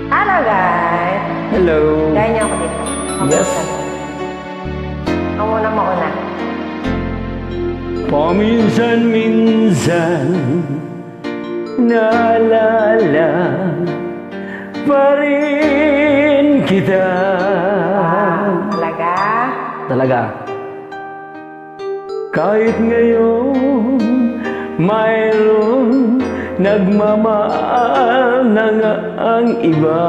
Hello guys! Hello. Gaya niyo ako dito. Yes. Ako muna mauna. Paminsan-minsan naalala pa rin kita. Talaga? Talaga. Kahit ngayon mayroon nagmamahal na nga ang iba.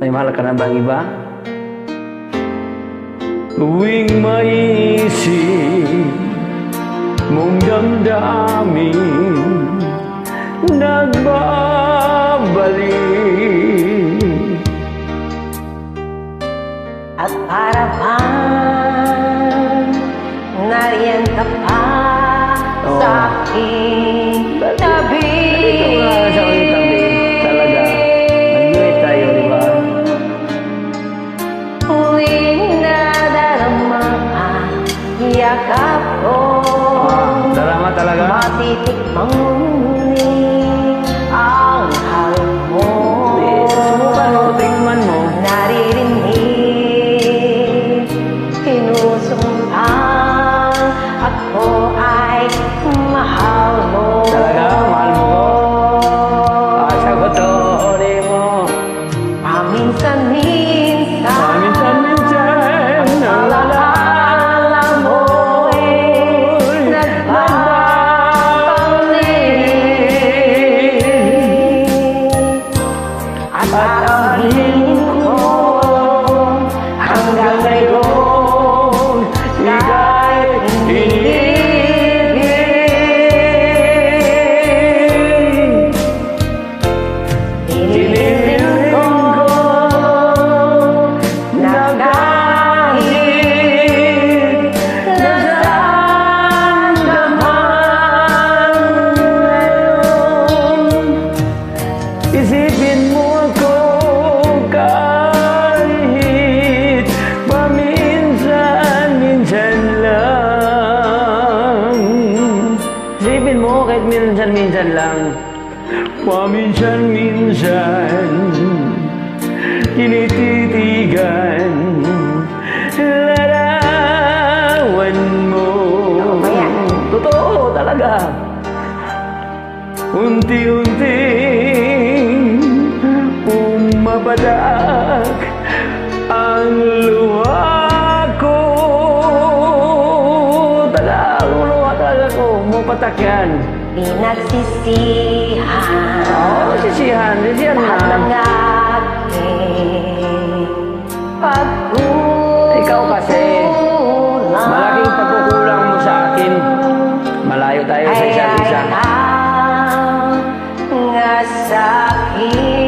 May mahal ka na ba ang iba? Tuwing maisip mong damdamin nagbabalik. At para bang nariyan ka pa sa aking tabi. Ito nga sa aking tabi. Talaga. Mag-duet tayo, di ba? Tuwing nadarama ang yakap ko, Darama talaga. matitikmang muli ang halik mo. Subukan mo, tikman mo. Naririnig, sinusumpang ako ay mahal mo. Talaga? Mahal mo ko? Sagot to, di mo. Paminsan-minsan, Paminsan-minsan alaala mo'y nagbabalik. At aalihin ko hanggang ngayon ika'y iniibig. Iniibig ko na kahit nasaan ka man ngayon, Isipin mo ako kahit paminsan-minsan lang. Isipin mo kahit minsan-minsan lang. Paminsan-minsan tinititigan larawan mo. Totoo talaga. Unti-unting pumapatak ang luha ko. Talaga, ang luha talaga ko. Mupatak yan. Pinagsisihan Oo, sisihan. Sisihan lahat ng na. aking pagkukulang. Ikaw kasi, malaking pagkukulang mo sa akin. Malayo tayo sa isa't isa. Kaya ikaw nga sa'kin